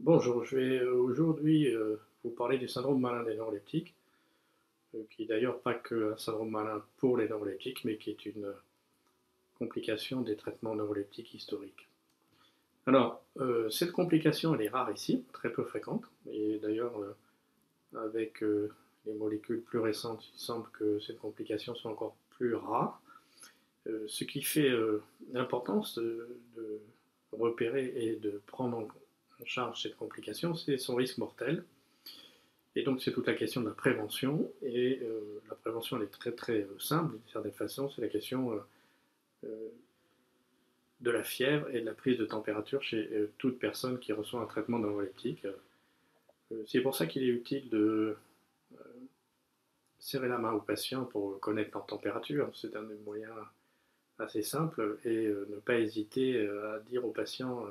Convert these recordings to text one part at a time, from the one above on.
Bonjour, je vais aujourd'hui vous parler du syndrome malin des neuroleptiques, qui est d'ailleurs pas que un syndrome malin pour les neuroleptiques, mais qui est une complication des traitements neuroleptiques historiques. Alors, cette complication, elle est rare ici, très peu fréquente, et d'ailleurs, avec les molécules plus récentes, il semble que cette complication soit encore plus rare, ce qui fait l'importance de repérer et de prendre en charge cette complication, c'est son risque mortel. Et donc c'est toute la question de la prévention, et la prévention elle est très très simple d'une certaine façon, c'est la question euh, de la fièvre et de la prise de température chez toute personne qui reçoit un traitement neuroleptique. C'est pour ça qu'il est utile de serrer la main aux patients pour connaître leur température, c'est un moyen assez simple, et ne pas hésiter à dire aux patients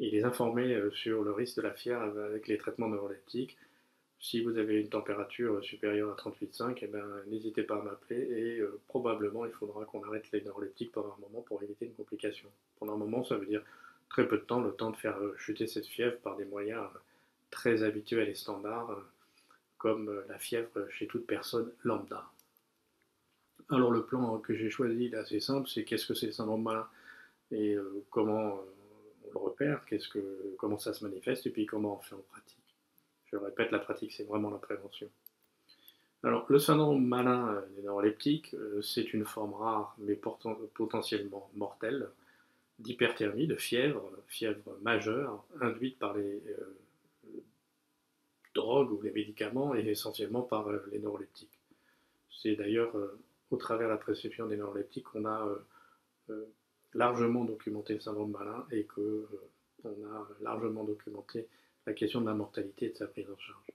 et les informer sur le risque de la fièvre avec les traitements neuroleptiques. Si vous avez une température supérieure à 38,5, eh ben, n'hésitez pas à m'appeler, et probablement il faudra qu'on arrête les neuroleptiques pendant un moment pour éviter une complication. Pendant un moment, ça veut dire très peu de temps, le temps de faire chuter cette fièvre par des moyens très habituels et standards, comme la fièvre chez toute personne lambda. Alors le plan que j'ai choisi est assez simple, c'est qu'est-ce que c'est le syndrome malin, et comment on le repère, comment ça se manifeste, et puis comment on fait en pratique. Je répète, la pratique, c'est vraiment la prévention. Alors, le syndrome malin des neuroleptiques, c'est une forme rare mais potentiellement mortelle d'hyperthermie, de fièvre, fièvre majeure, induite par les drogues ou les médicaments, et essentiellement par les neuroleptiques. C'est d'ailleurs au travers de la prescription des neuroleptiques qu'on a euh, largement documenté le syndrome malin, et qu'on a largement documenté la question de la mortalité et de sa prise en charge.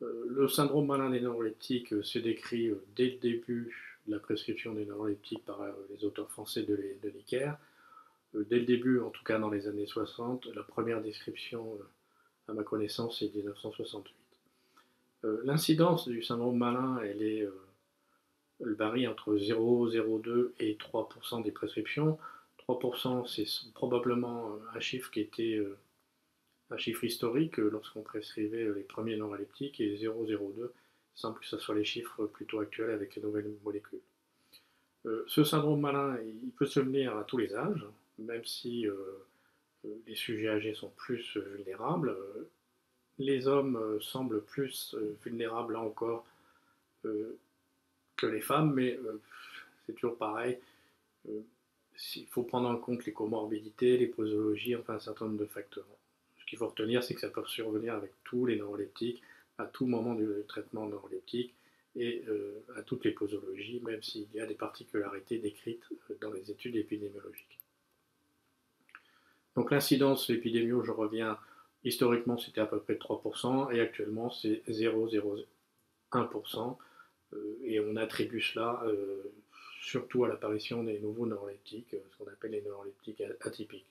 Le syndrome malin des neuroleptiques se décrit dès le début de la prescription des neuroleptiques par les auteurs français de l'ICER. Dès le début, en tout cas dans les années 60, la première description, à ma connaissance, est 1968. L'incidence du syndrome malin, elle varie entre 0,02 et 3% des prescriptions. 3%, c'est probablement un chiffre qui était un chiffre historique lorsqu'on prescrivait les premiers neuroleptiques, et 0,02 semble que ce soit les chiffres plutôt actuels avec les nouvelles molécules. Ce syndrome malin, il peut se venir à tous les âges, même si les sujets âgés sont plus vulnérables. Les hommes semblent plus vulnérables là encore que les femmes, mais c'est toujours pareil. Euh, il faut prendre en compte les comorbidités, les posologies, enfin un certain nombre de facteurs. Ce qu'il faut retenir, c'est que ça peut survenir avec tous les neuroleptiques, à tout moment du traitement neuroleptique, et à toutes les posologies, même s'il y a des particularités décrites dans les études épidémiologiques. Donc l'incidence de l'épidémie, je reviens, historiquement c'était à peu près 3%, et actuellement c'est 0,01%, et on attribue cela surtout à l'apparition des nouveaux neuroleptiques, ce qu'on appelle les neuroleptiques atypiques.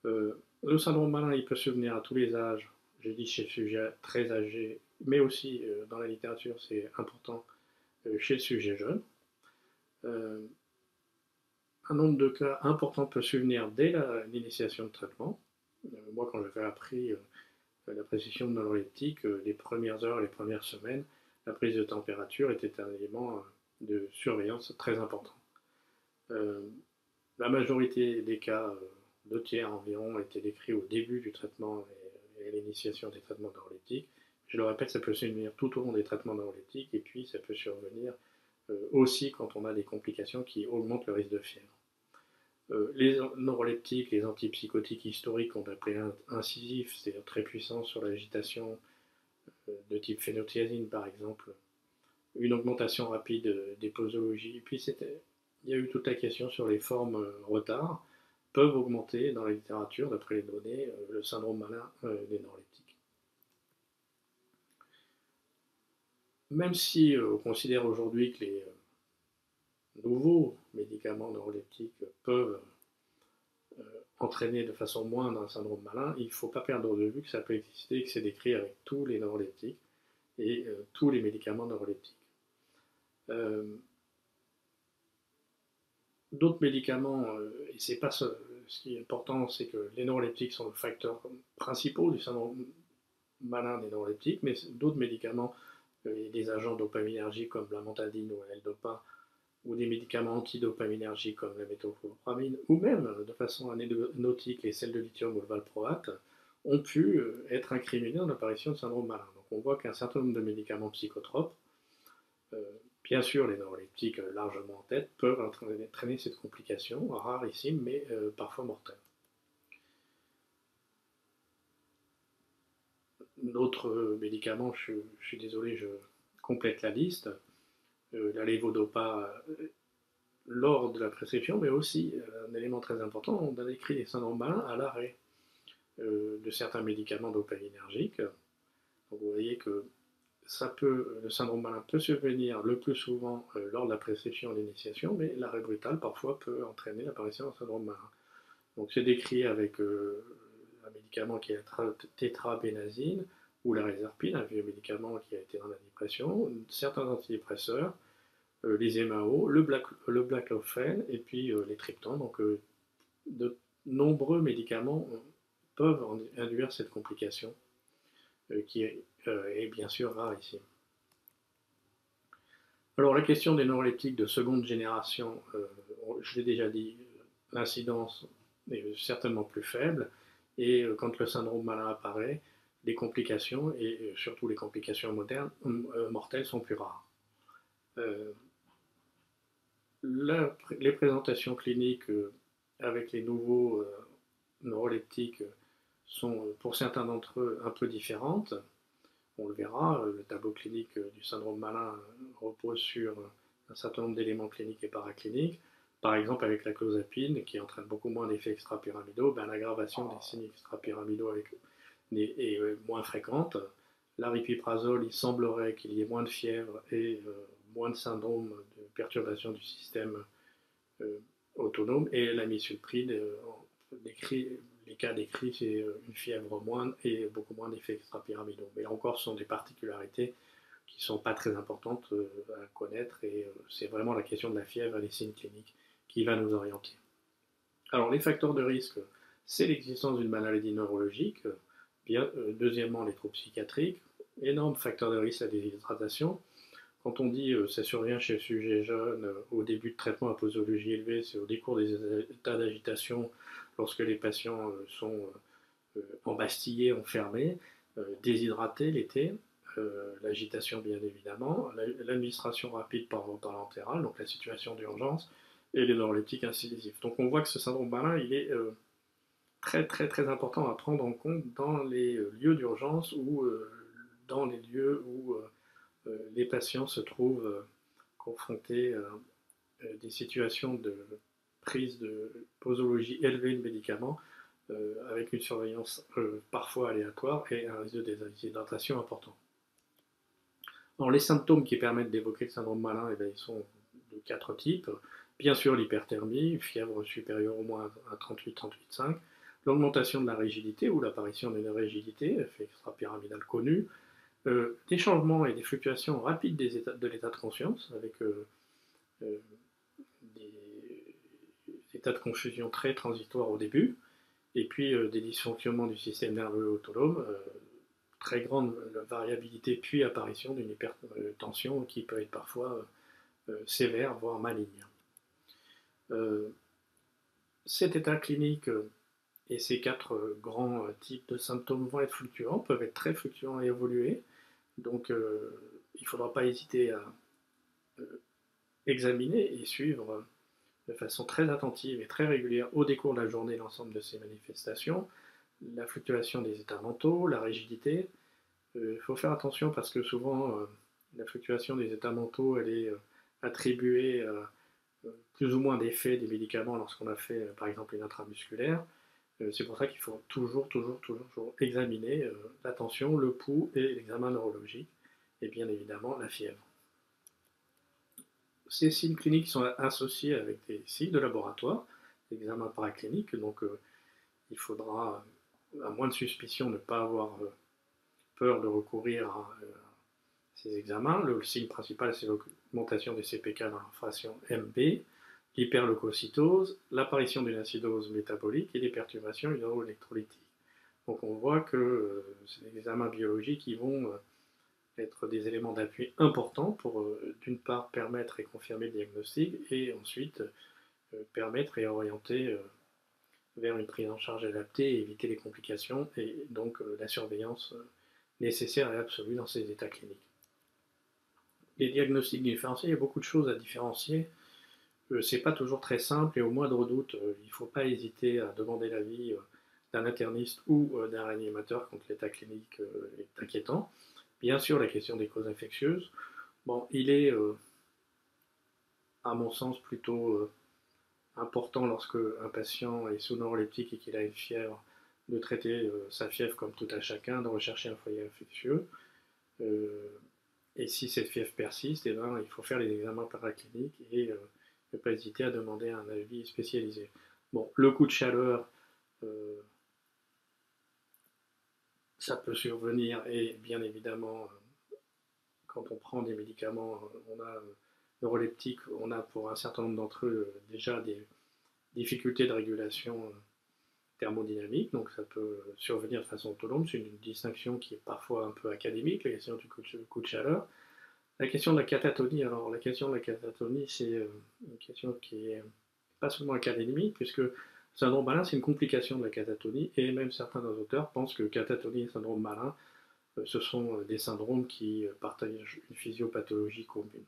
Le syndrome malin, il peut survenir à tous les âges, j'ai dit chez le sujet très âgé, mais aussi dans la littérature, c'est important, chez le sujet jeune. Euh, un nombre de cas importants peut survenir dès l'initiation de traitement. Moi, quand j'avais appris la prescription de neuroleptiques, les premières heures, les premières semaines, la prise de température était un élément de surveillance très important. Euh, la majorité des cas, 2 tiers environ, étaient décrits au début du traitement et à l'initiation des traitements neuroleptiques. Je le répète, ça peut survenir tout au long des traitements neuroleptiques, et puis ça peut survenir aussi quand on a des complications qui augmentent le risque de fièvre. Les neuroleptiques, les antipsychotiques historiques qu'on appelait incisifs, c'est-à-dire très puissants sur l'agitation, de type phénothiazine par exemple, une augmentation rapide des posologies. Et puis il y a eu toute la question sur les formes retard, peuvent augmenter dans la littérature, d'après les données, le syndrome malin des neuroleptiques. Même si on considère aujourd'hui que les nouveaux médicaments neuroleptiques peuvent entraîner de façon moindre un syndrome malin, il ne faut pas perdre de vue que ça peut exister et que c'est décrit avec tous les neuroleptiques et tous les médicaments neuroleptiques. Euh, d'autres médicaments, et c'est pas ce qui est important, c'est que les neuroleptiques sont le facteur principal du syndrome malin des neuroleptiques, mais d'autres médicaments et des agents dopaminergiques comme la montadine ou la L-Dopa, ou des médicaments antidopaminergiques comme la méthamphétamine, ou même de façon anecdotique les sels de lithium ou le valproate, ont pu être incriminés dans l'apparition de syndrome malin. Donc on voit qu'un certain nombre de médicaments psychotropes, euh, bien sûr les neuroleptiques largement en tête, peuvent entraîner cette complication, rarissime mais parfois mortelle. D'autres médicaments, je suis désolé, je complète la liste, la lévodopa lors de la prescription, mais aussi un élément très important, on a décrit les syndromes malins à l'arrêt de certains médicaments dopaminergiques. Donc vous voyez que le syndrome malin peut survenir le plus souvent lors de la prescription et l'initiation, mais l'arrêt brutal parfois peut entraîner l'apparition d'un syndrome malin. Donc c'est décrit avec un médicament qui est la tétrabénazine ou la réserpine, un vieux médicament qui a été dans la dépression, certains antidépresseurs, les MAO, le baclofen et puis les triptans. Donc de nombreux médicaments peuvent induire cette complication qui est bien sûr rare ici. Alors la question des neuroleptiques de seconde génération, je l'ai déjà dit, l'incidence est certainement plus faible, et quand le syndrome malin apparaît, les complications, et surtout les complications mortelles, sont plus rares. Les présentations cliniques avec les nouveaux neuroleptiques sont pour certains d'entre eux un peu différentes. On le verra, le tableau clinique du syndrome malin repose sur un certain nombre d'éléments cliniques et paracliniques. Par exemple, avec la clozapine, qui entraîne beaucoup moins d'effets extrapyramidaux, l'aggravation des signes extrapyramidaux est moins fréquente. L'aripiprazole, il semblerait qu'il y ait moins de fièvre et moins de syndrome de perturbation du système autonome. Et l'amisulprine, les cas décrits, c'est une fièvre moindre et beaucoup moins d'effets extrapyramidaux. Mais là encore, ce sont des particularités qui ne sont pas très importantes à connaître, et c'est vraiment la question de la fièvre et des signes cliniques qui va nous orienter. Alors les facteurs de risque, c'est l'existence d'une maladie neurologique, deuxièmement les troubles psychiatriques, énorme facteur de risque la déshydratation. Quand on dit ça survient chez le sujet jeune, au début de traitement à posologie élevée, c'est au décours des états d'agitation, lorsque les patients sont embastillés, enfermés, déshydratés l'été, l'agitation bien évidemment, l'administration rapide par voie parentérale, donc la situation d'urgence, et les neuroleptiques incisifs. Donc on voit que ce syndrome malin, il est très très très important à prendre en compte dans les lieux d'urgence ou dans les lieux où les patients se trouvent confrontés à des situations de prise de posologie élevée de médicaments avec une surveillance parfois aléatoire et un risque de déshydratation important. Alors, les symptômes qui permettent d'évoquer le syndrome malin, ils sont de 4 types. Bien sûr, l'hyperthermie, fièvre supérieure au moins à 38-38,5, l'augmentation de la rigidité ou l'apparition d'une rigidité, effet extrapyramidal connu, des changements et des fluctuations rapides de l'état de conscience, avec des états de confusion très transitoires au début, et puis des dysfonctionnements du système nerveux autonome, très grande variabilité, puis apparition d'une hypertension qui peut être parfois sévère, voire maligne. Cet état clinique et ces 4 grands types de symptômes vont être fluctuants, peuvent être très fluctuants et évoluer. Donc il ne faudra pas hésiter à examiner et suivre de façon très attentive et très régulière au décours de la journée l'ensemble de ces manifestations, la fluctuation des états mentaux, la rigidité. Il faut faire attention parce que souvent la fluctuation des états mentaux, elle est attribuée à plus ou moins d'effets des médicaments lorsqu'on a fait par exemple une intramusculaire. C'est pour ça qu'il faut toujours examiner la tension, le pouls et l'examen neurologique, et bien évidemment la fièvre. Ces signes cliniques sont associés avec des signes de laboratoire, l'examen paraclinique, donc il faudra, à moins de suspicion, ne pas avoir peur de recourir à ces examens. Le signe principal, c'est l'augmentation des CPK dans l'infraction MB, l'hyperleucocytose, l'apparition d'une acidose métabolique et des perturbations hydroélectrolytiques. Donc on voit que c'est des examens biologiques qui vont être des éléments d'appui importants pour d'une part permettre et confirmer le diagnostic et ensuite permettre et orienter vers une prise en charge adaptée et éviter les complications et donc la surveillance nécessaire et absolue dans ces états cliniques. Les diagnostics différenciés, il y a beaucoup de choses à différencier. C'est pas toujours très simple et au moindre doute, il ne faut pas hésiter à demander l'avis d'un interniste ou d'un réanimateur quand l'état clinique est inquiétant. Bien sûr, la question des causes infectieuses, bon, il est, à mon sens, plutôt important lorsque un patient est sous neuroleptique et qu'il a une fièvre, de traiter sa fièvre comme tout à chacun, de rechercher un foyer infectieux. Et si cette fièvre persiste, eh ben, il faut faire les examens paracliniques et ne pas hésiter à demander un avis spécialisé. Bon, le coup de chaleur, ça peut survenir et bien évidemment, quand on prend des médicaments, on a neuroleptiques, on a pour un certain nombre d'entre eux déjà des difficultés de régulation thermodynamique, donc ça peut survenir de façon autonome. C'est une distinction qui est parfois un peu académique, la question du coup de chaleur. La question de la catatonie, alors la question de la catatonie, c'est une question qui est pas seulement académique, puisque syndrome Malin, c'est une complication de la catatonie, et même certains auteurs pensent que catatonie et syndrome Malin, ce sont des syndromes qui partagent une physiopathologie commune.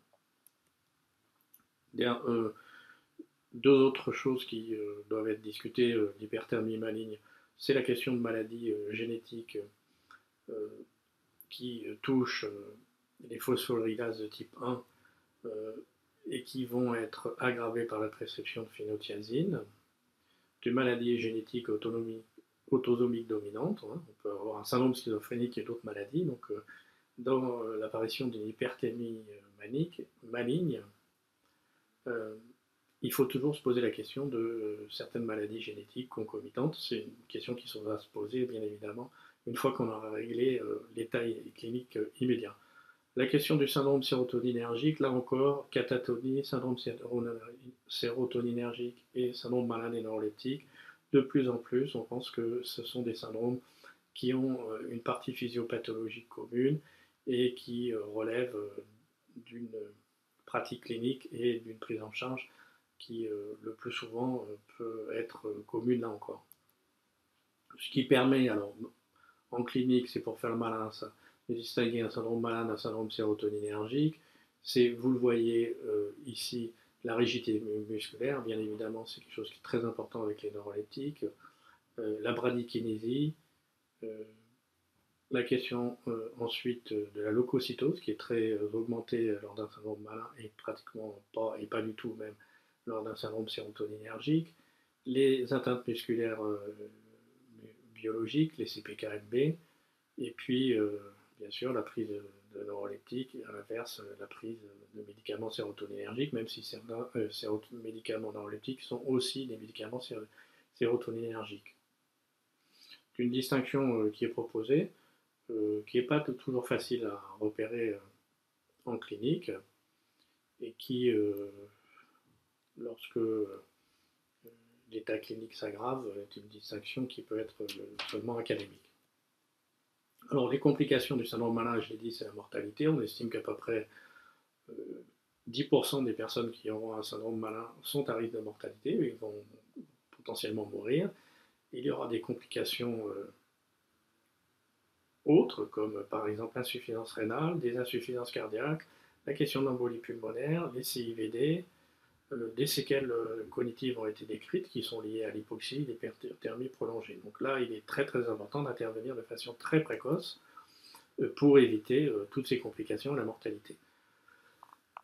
Deux autres choses qui doivent être discutées, l'hyperthermie maligne, c'est la question de maladies génétiques qui touchent les phosphorylase de type 1 et qui vont être aggravées par la prescription de phénothiazine, d'une maladie génétique autosomique dominante. Hein. On peut avoir un syndrome schizophrénique et d'autres maladies. Donc, dans l'apparition d'une hyperthermie maligne, il faut toujours se poser la question de certaines maladies génétiques concomitantes. C'est une question qui va se poser, bien évidemment, une fois qu'on aura réglé l'état clinique immédiat. La question du syndrome sérotoninergique, là encore, catatonie, syndrome sérotoninergique et syndrome Malin et neuroleptique, de plus en plus, on pense que ce sont des syndromes qui ont une partie physiopathologique commune et qui relèvent d'une pratique clinique et d'une prise en charge qui, le plus souvent, peut être commune là encore. Ce qui permet, alors, en clinique, c'est pour faire le malin, ça, de distinguer un syndrome malin d'un syndrome sérotoninergique. C'est, vous le voyez ici, la rigidité musculaire, bien évidemment, c'est quelque chose qui est très important avec les neuroleptiques. La bradykinésie, la question ensuite de la leucocytose, qui est très augmentée lors d'un syndrome malin et pratiquement pas, et pas du tout même, lors d'un syndrome sérotoninergique. Les atteintes musculaires biologiques, les CPKMB, et puis bien sûr la prise de neuroleptiques, à l'inverse la prise de médicaments sérotoninergiques, même si certains médicaments neuroleptiques sont aussi des médicaments sérotoninergiques. C'est une distinction qui est proposée, qui n'est pas toujours facile à repérer en clinique, et qui, lorsque l'état clinique s'aggrave, est une distinction qui peut être seulement académique. Alors, les complications du syndrome Malin, je l'ai dit, c'est la mortalité. On estime qu'à peu près 10% des personnes qui auront un syndrome Malin sont à risque de mortalité, ils vont potentiellement mourir. Il y aura des complications autres, comme par exemple l'insuffisance rénale, des insuffisances cardiaques, la question de l'embolie pulmonaire, les CIVD, des séquelles cognitives ont été décrites qui sont liées à l'hypoxie, l'hyperthermie prolongée. Donc là, il est très très important d'intervenir de façon très précoce pour éviter toutes ces complications et la mortalité.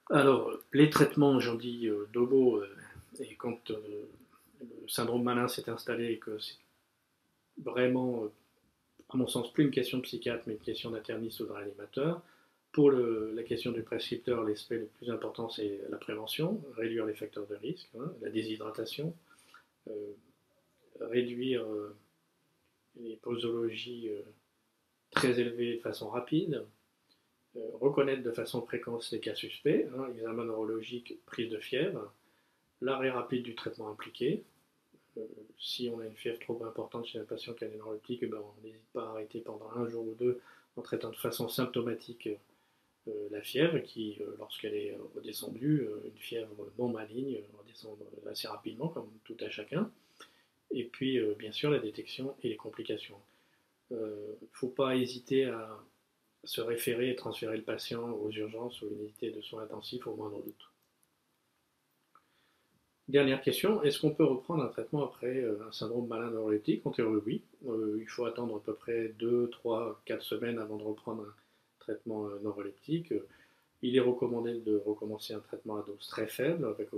Alors, les traitements, j'en dis d'obo, et quand le syndrome Malin s'est installé et que c'est vraiment, à mon sens, plus une question de psychiatre, mais une question d'interniste ou de réanimateur. Pour la question du prescripteur, l'aspect le plus important, c'est la prévention, réduire les facteurs de risque, hein, la déshydratation, réduire les posologies très élevées de façon rapide, reconnaître de façon précoce les cas suspects, hein, examen neurologique, prise de fièvre, l'arrêt rapide du traitement impliqué. Si on a une fièvre trop importante chez un patient qui a des neuroleptiques, ben, on n'hésite pas à arrêter pendant un jour ou deux en traitant de façon symptomatique la fièvre qui, lorsqu'elle est redescendue, une fièvre non maligne, redescend assez rapidement, comme tout à chacun. Et puis, bien sûr, la détection et les complications. Il ne faut pas hésiter à se référer et transférer le patient aux urgences ou aux unités de soins intensifs au moindre doute. Dernière question, est-ce qu'on peut reprendre un traitement après un syndrome malin neuroleptique? En théorie, oui. Il faut attendre à peu près 2, 3, 4 semaines avant de reprendre un traitement neuroleptique. Il est recommandé de recommencer un traitement à dose très faible, avec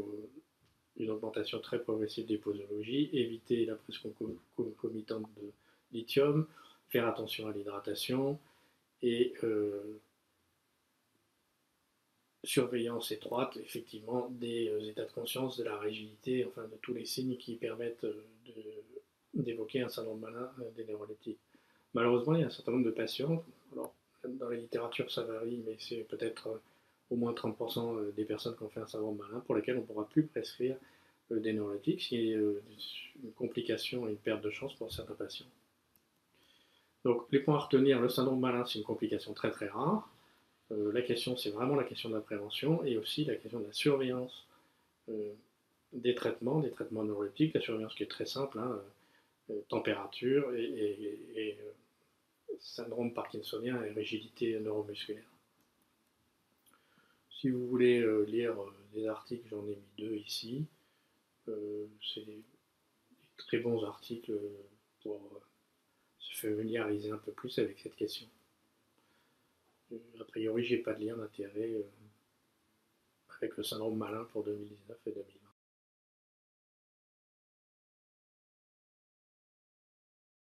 une augmentation très progressive des posologies, éviter la prise concomitante de lithium, faire attention à l'hydratation et surveillance étroite, effectivement, des états de conscience, de la rigidité, enfin de tous les signes qui permettent d'évoquer un syndrome malin des neuroleptiques. Malheureusement, il y a un certain nombre de patients, alors dans la littérature ça varie, mais c'est peut-être au moins 30% des personnes qui ont fait un syndrome malin pour lesquelles on ne pourra plus prescrire des neuroleptiques, ce qui est une complication et une perte de chance pour certains patients. Donc les points à retenir, le syndrome malin c'est une complication très très rare. La question c'est vraiment la question de la prévention et aussi la question de la surveillance des traitements neuroleptiques, la surveillance qui est très simple, hein, température et syndrome parkinsonien et rigidité neuromusculaire. Si vous voulez lire des articles, j'en ai mis 2 ici. C'est des très bons articles pour se familiariser un peu plus avec cette question. A priori, j'ai pas de lien d'intérêt avec le syndrome malin pour 2019 et 2020.